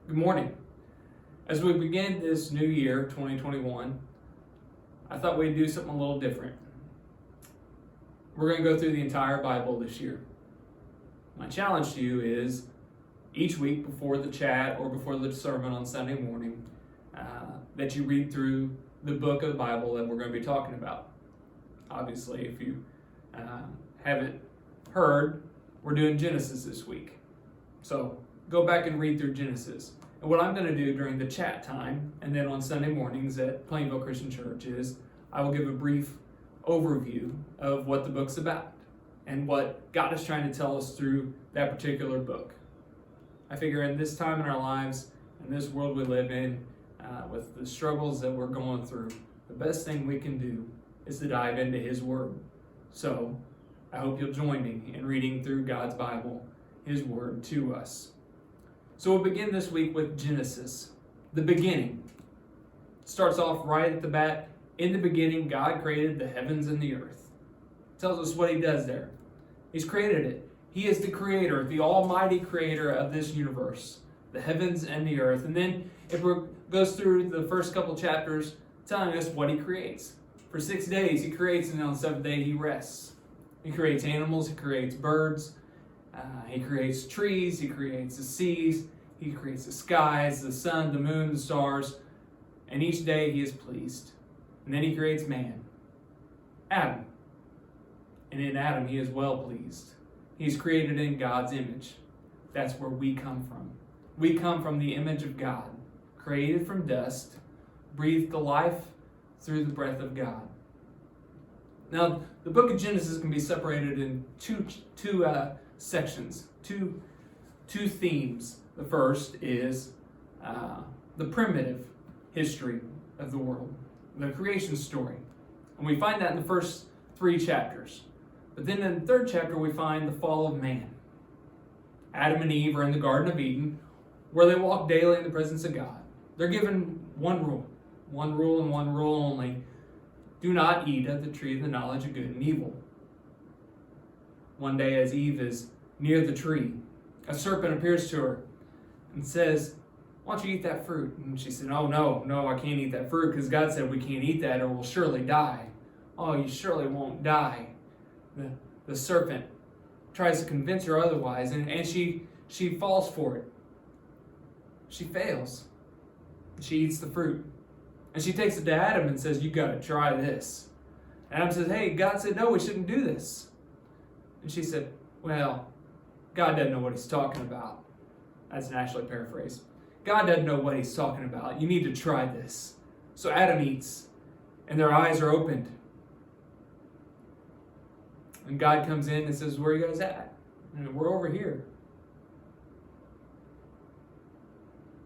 Good morning. As we begin this new year, 2021, I thought we'd do something a little different. We're going to go through the entire Bible this year. My challenge to you is each week before the chat or before the sermon on Sunday morning, that you read through the book of the Bible that we're going to be talking about. Obviously, if you haven't heard, we're doing Genesis this week. So go back and read through Genesis. And what I'm going to do during the chat time and then on Sunday mornings at Plainville Christian Church is I will give a brief overview of what the book's about and what God is trying to tell us through that particular book. I figure in this time in our lives, in this world we live in, with the struggles that we're going through, the best thing we can do is to dive into His Word. So I hope you'll join me in reading through God's Bible, His Word to us. So we'll begin this week with Genesis, the beginning. It starts off right at the bat. In the beginning, God created the heavens and the earth. It tells us what He does there. He's created it. He is the creator, the almighty creator of this universe, the heavens and the earth. And then it goes through the first couple chapters telling us what He creates. For 6 days He creates, and on the seventh day He rests. He creates animals, He creates birds, He creates trees, He creates the seas, He creates the skies, the sun, the moon, the stars, and each day He is pleased. And then He creates man, Adam. And in Adam He is well pleased. He's created in God's image. That's where we come from. We come from the image of God, created from dust, breathed to life through the breath of God. Now, the book of Genesis can be separated in two sections, two themes. The first is the primitive history of the world, the creation story. And we find that in the first 3 chapters. But then in the 3rd chapter, we find the fall of man. Adam and Eve are in the Garden of Eden, where they walk daily in the presence of God. They're given one rule and one rule only. Do not eat of the tree of the knowledge of good and evil. One day as Eve is near the tree, a serpent appears to her and says, "Why don't you eat that fruit?" And she said, "Oh, no, I can't eat that fruit because God said we can't eat that or we'll surely die." "Oh, you surely won't die." The serpent tries to convince her otherwise, and she falls for it. She fails. She eats the fruit. And she takes it to Adam and says, "You got to try this." Adam says, "Hey, God said no, we shouldn't do this." And she said, "Well, God doesn't know what He's talking about." That's an actually paraphrase. God doesn't know what He's talking about. You need to try this. So Adam eats, and their eyes are opened. And God comes in and says, "Where are you guys at?" And we're over here.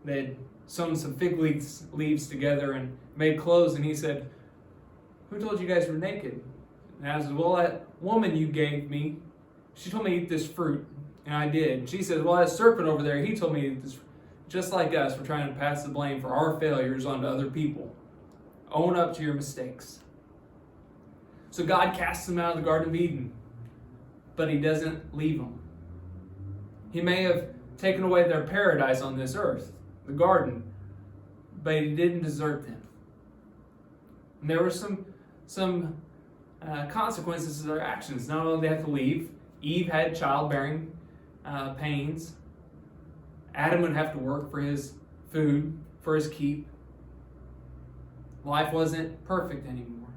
They had sewn some fig leaves together and made clothes, and He said, "Who told you guys were naked?" And Adam says, "Well, that woman you gave me, she told me to eat this fruit, and I did." And she says, "Well, that serpent over there, he told me to eat this." Just like us, we're trying to pass the blame for our failures onto other people. Own up to your mistakes. So God casts them out of the Garden of Eden, but He doesn't leave them. He may have taken away their paradise on this earth, the garden, but He didn't desert them. And there were some consequences to their actions. Not only did they have to leave, Eve had childbearing pains. Adam would have to work for his food, for his keep. Life wasn't perfect anymore.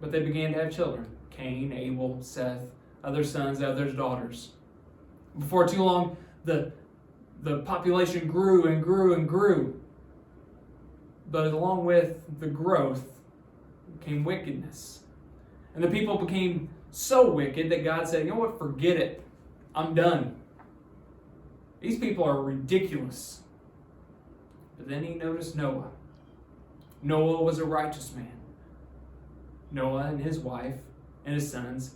But they began to have children. Cain, Abel, Seth, other sons, other daughters. Before too long, the population grew and grew and grew. But along with the growth came wickedness. And the people became so wicked that God said, "You know what, forget it. I'm done. These people are ridiculous." But then He noticed Noah. Noah was a righteous man. Noah and his wife and his sons,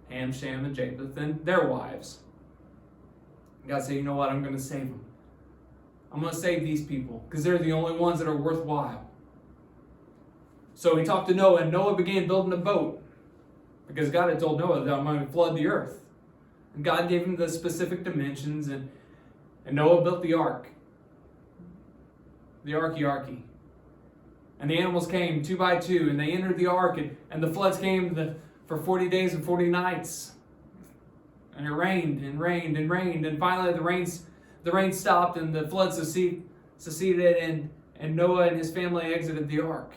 Ham, Shem, and Japheth, and their wives. God said, "You know what? I'm going to save them. I'm going to save these people because they're the only ones that are worthwhile." So He talked to Noah, and Noah began building a boat because God had told Noah that I'm going to flood the earth. And God gave him the specific dimensions, and And Noah built the ark. The arkyarchy. And the animals came 2 by 2, and they entered the ark, and the floods came for 40 days and 40 nights. And it rained and rained and rained, and finally the rain stopped, and the flood seceded, and Noah and his family exited the ark.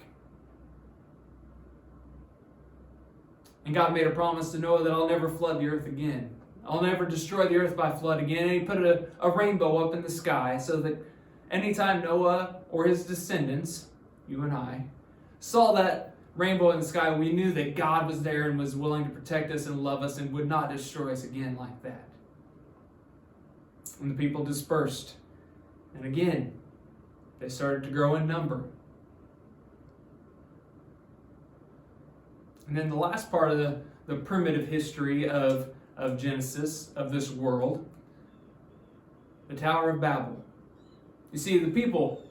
And God made a promise to Noah that I'll never flood the earth again. I'll never destroy the earth by flood again. And he put a rainbow up in the sky so that anytime Noah or his descendants, you and I, saw that rainbow in the sky, we knew that God was there and was willing to protect us and love us and would not destroy us again like that. And the people dispersed. And again, they started to grow in number. And then the last part of the primitive history of Genesis, of this world, the Tower of Babel. You see, the people,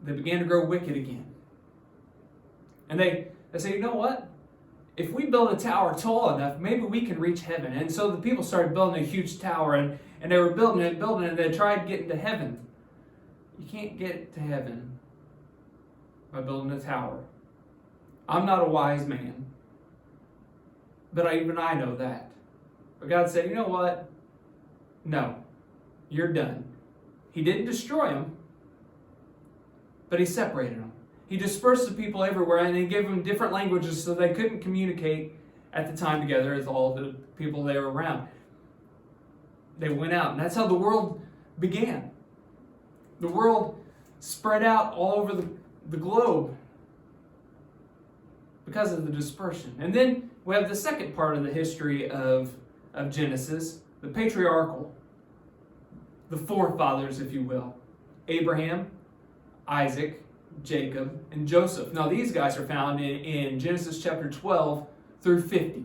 they began to grow wicked again. And they say, you know what? If we build a tower tall enough, maybe we can reach heaven. And so the people started building a huge tower, and they were building it, and they tried getting to heaven. You can't get to heaven by building a tower. I'm not a wise man, but even I know that. But God said, you know what? No, you're done. He didn't destroy them, but he separated them. He dispersed the people everywhere, and he gave them different languages so they couldn't communicate at the time together as all the people they were around. They went out, and that's how the world began. The world spread out all over the globe because of the dispersion. And then we have the second part of the history of Genesis, the patriarchal, the forefathers, if you will. Abraham, Isaac, Jacob, and Joseph. Now these guys are found in Genesis chapter 12 through 50.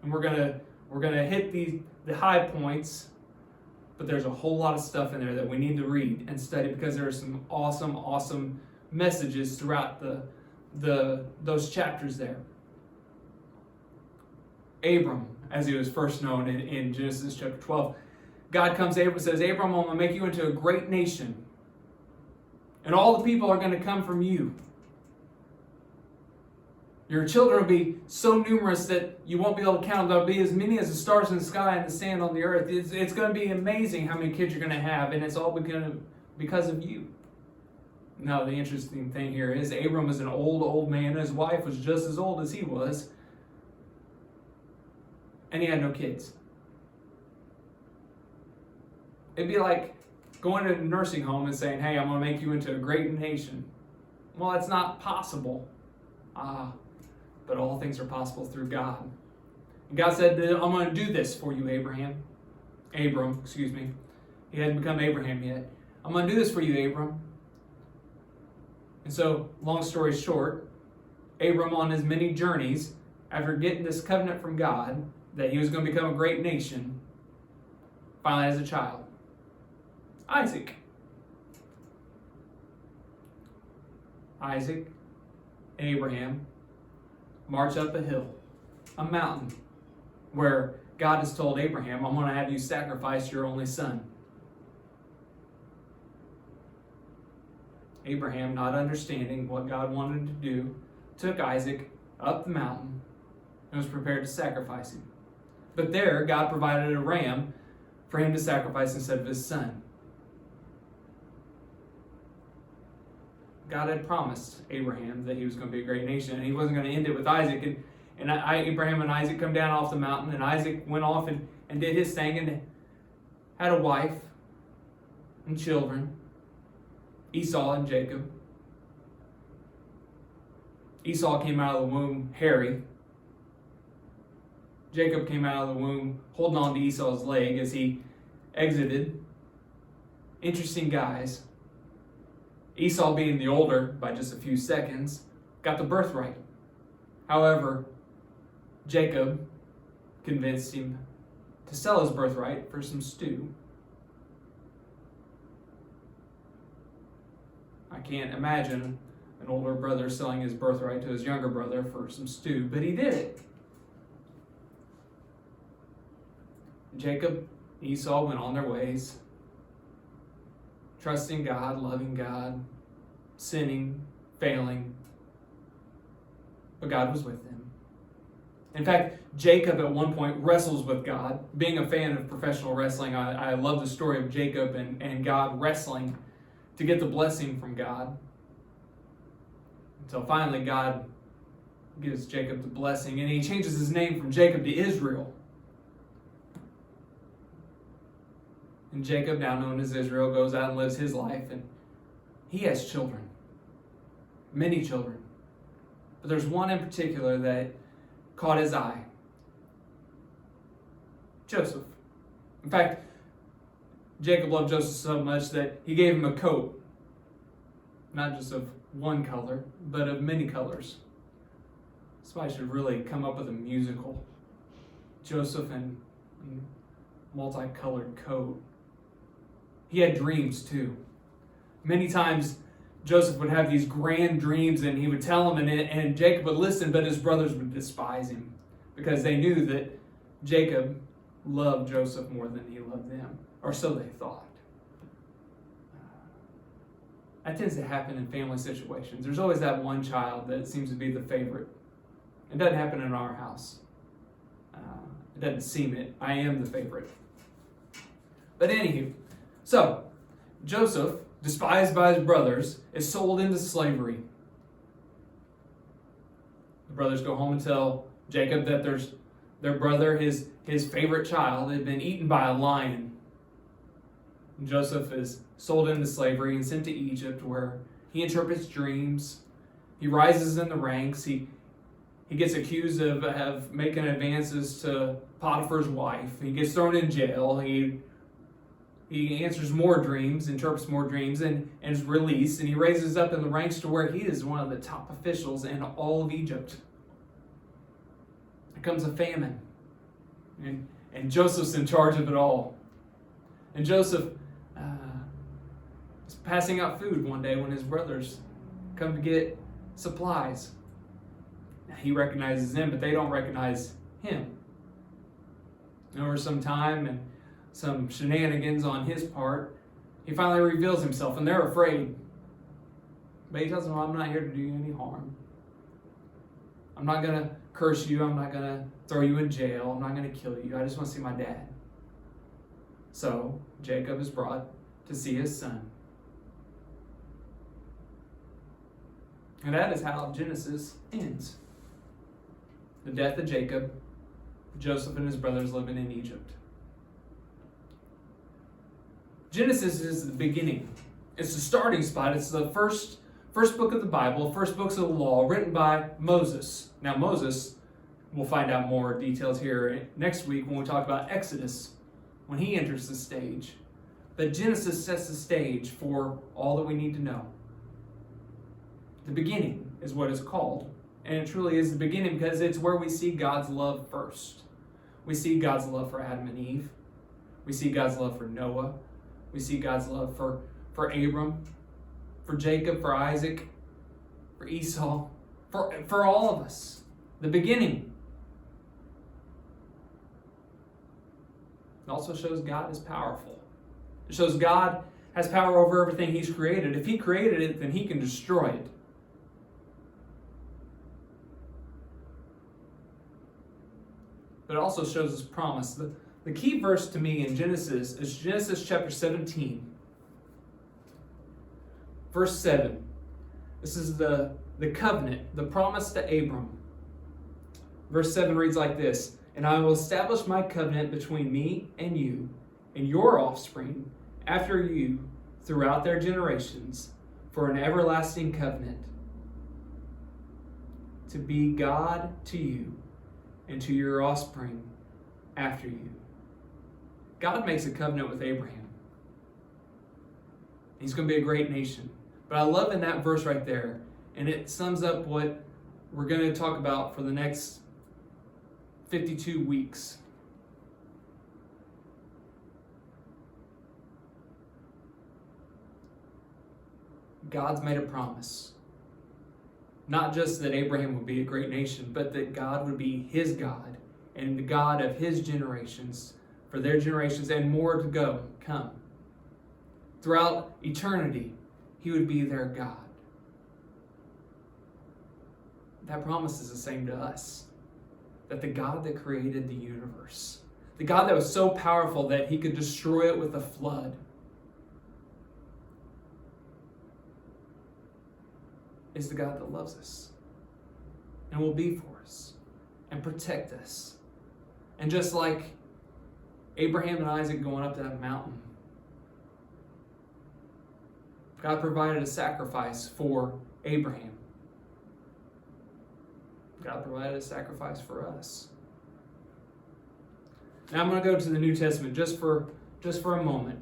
And we're gonna hit the high points, but there's a whole lot of stuff in there that we need to read and study because there are some awesome messages throughout those chapters there. Abram, as he was first known in Genesis chapter 12, God comes to Abram and says, Abram, I'm going to make you into a great nation. And all the people are going to come from you. Your children will be so numerous that you won't be able to count them. There'll be as many as the stars in the sky and the sand on the earth. It's going to be amazing how many kids you're going to have, and it's all because of you. Now, the interesting thing here is Abram was an old man, and his wife was just as old as he was, and he had no kids. It'd be like going to a nursing home and saying, hey, I'm going to make you into a great nation. Well, that's not possible. But all things are possible through God. And God said, I'm going to do this for you, Abram. He hadn't become Abraham yet. I'm going to do this for you, Abram. And so, long story short, Abram on his many journeys, after getting this covenant from God, that he was going to become a great nation, finally has a child. Isaac and Abraham march up a hill, a mountain, where God has told Abraham, I'm going to have you sacrifice your only son. Abraham, not understanding what God wanted to do, took Isaac up the mountain and was prepared to sacrifice him. But there, God provided a ram for him to sacrifice instead of his son. God had promised Abraham that he was going to be a great nation, and he wasn't going to end it with Isaac. And Abraham and Isaac come down off the mountain, and Isaac went off and did his thing and had a wife and children, Esau and Jacob. Esau came out of the womb hairy. Jacob came out of the womb holding on to Esau's leg as he exited. Interesting guys. Esau, being the older by just a few seconds, got the birthright. However, Jacob convinced him to sell his birthright for some stew. I can't imagine an older brother selling his birthright to his younger brother for some stew, but he did it. Jacob Esau went on their ways, trusting God, loving God, sinning, failing. But God was with them. In fact, Jacob at one point wrestles with God. Being a fan of professional wrestling, I love the story of Jacob and God wrestling to get the blessing from God. Until finally God gives Jacob the blessing, and he changes his name from Jacob to Israel. And Jacob, now known as Israel, goes out and lives his life, and he has children. Many children. But there's one in particular that caught his eye. Joseph. In fact, Jacob loved Joseph so much that he gave him a coat. Not just of one color, but of many colors. Somebody should really come up with a musical. Joseph in multicolored coat. He had dreams too. Many times Joseph would have these grand dreams and he would tell them and Jacob would listen, but his brothers would despise him because they knew that Jacob loved Joseph more than he loved them, or so they thought. That tends to happen in family situations. There's always that one child that seems to be the favorite. It doesn't happen in our house. It doesn't seem it. I am the favorite. But anywho, so Joseph, despised by his brothers, is sold into slavery. The brothers go home and tell Jacob that their brother, his favorite child, had been eaten by a lion. And Joseph is sold into slavery and sent to Egypt, where he interprets dreams. He rises in the ranks. He gets accused of making advances to Potiphar's wife. He gets thrown in jail. He answers more dreams, interprets more dreams, and is released. And he raises up in the ranks to where he is one of the top officials in all of Egypt. There comes a famine. And Joseph's in charge of it all. And Joseph is passing out food one day when his brothers come to get supplies. Now, he recognizes them, but they don't recognize him. And over some time and some shenanigans on his part, he finally reveals himself, and they're afraid. But he tells them, I'm not here to do you any harm. I'm not going to curse you. I'm not going to throw you in jail. I'm not going to kill you. I just want to see my dad. So Jacob is brought to see his son. And that is how Genesis ends. The death of Jacob, Joseph and his brothers living in Egypt. Genesis is the beginning. It's the starting spot. It's the first book of the Bible, first books of the law, written by Moses. Now Moses, we'll find out more details here next week when we talk about Exodus, when he enters the stage. But Genesis sets the stage for all that we need to know. The beginning is what it's called. And it truly is the beginning because it's where we see God's love first. We see God's love for Adam and Eve. We see God's love for Noah. We see God's love for Abram, for Jacob, for Isaac, for Esau, for all of us. The beginning. It also shows God is powerful. It shows God has power over everything He's created. If He created it, then He can destroy it. But it also shows His promise. The key verse to me in Genesis is Genesis chapter 17. Verse 7. This is the covenant, the promise to Abram. Verse 7 reads like this: And I will establish my covenant between me and you, and your offspring after you throughout their generations, for an everlasting covenant, to be God to you and to your offspring after you. God makes a covenant with Abraham. He's going to be a great nation. But I love in that verse right there, and it sums up what we're going to talk about for the next 52 weeks. God's made a promise. Not just that Abraham would be a great nation, but that God would be his God and the God of his generations for their generations and more to come. Throughout eternity, he would be their God. That promise is the same to us. That the God that created the universe, the God that was so powerful that he could destroy it with a flood, is the God that loves us and will be for us and protect us. And just like Abraham and Isaac going up that mountain, God provided a sacrifice for Abraham. God provided a sacrifice for us. Now I'm going to go to the New Testament just for a moment.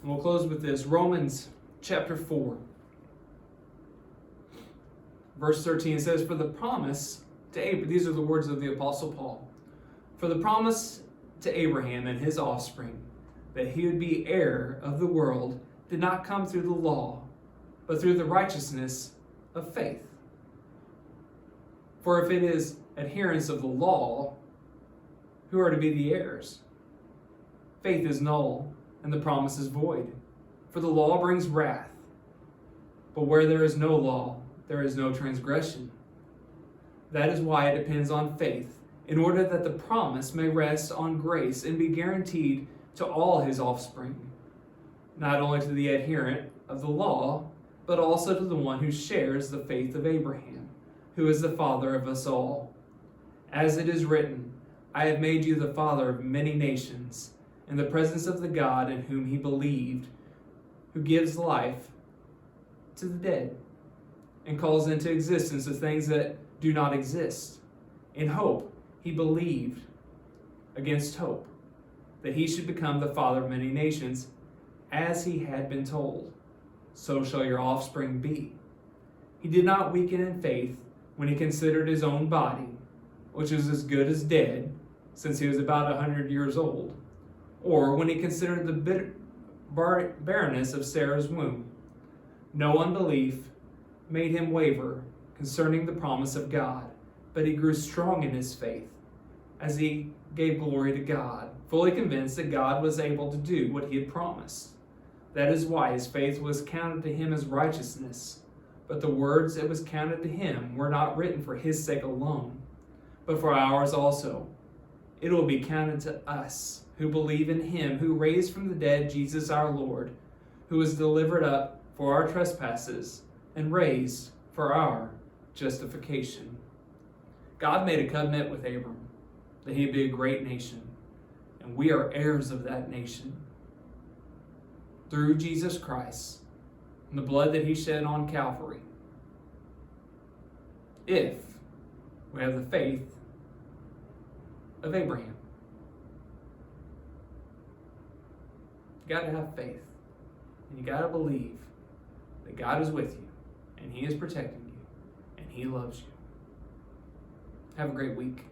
And we'll close with this. Romans chapter 4. Verse 13 says, for the promise to Abraham, these are the words of the Apostle Paul. For the promise to Abraham and his offspring, that he would be heir of the world, did not come through the law, but through the righteousness of faith. For if it is adherents of the law who are to be the heirs, faith is null and the promise is void. For the law brings wrath, but where there is no law, there is no transgression. That is why it depends on faith, in order that the promise may rest on grace and be guaranteed to all his offspring, not only to the adherent of the law, but also to the one who shares the faith of Abraham, who is the father of us all. As it is written, I have made you the father of many nations, in the presence of the God in whom he believed, who gives life to the dead, and calls into existence the things that do not exist. In hope, he believed against hope, that he should become the father of many nations, as he had been told, so shall your offspring be. He did not weaken in faith when he considered his own body, which is as good as dead, since he was about 100 years old, or when he considered the barrenness of Sarah's womb. No unbelief made him waver concerning the promise of God, but he grew strong in his faith, as he gave glory to God, fully convinced that God was able to do what he had promised. That is why his faith was counted to him as righteousness. But the words that was counted to him were not written for his sake alone, but for ours also. It will be counted to us who believe in him who raised from the dead Jesus our Lord, who was delivered up for our trespasses and raised for our justification. God made a covenant with Abram that he'd be a great nation, and we are heirs of that nation through Jesus Christ and the blood that he shed on Calvary, if we have the faith of Abraham. You got to have faith, and you got to believe that God is with you, and he is protecting you, and he loves you. Have a great week.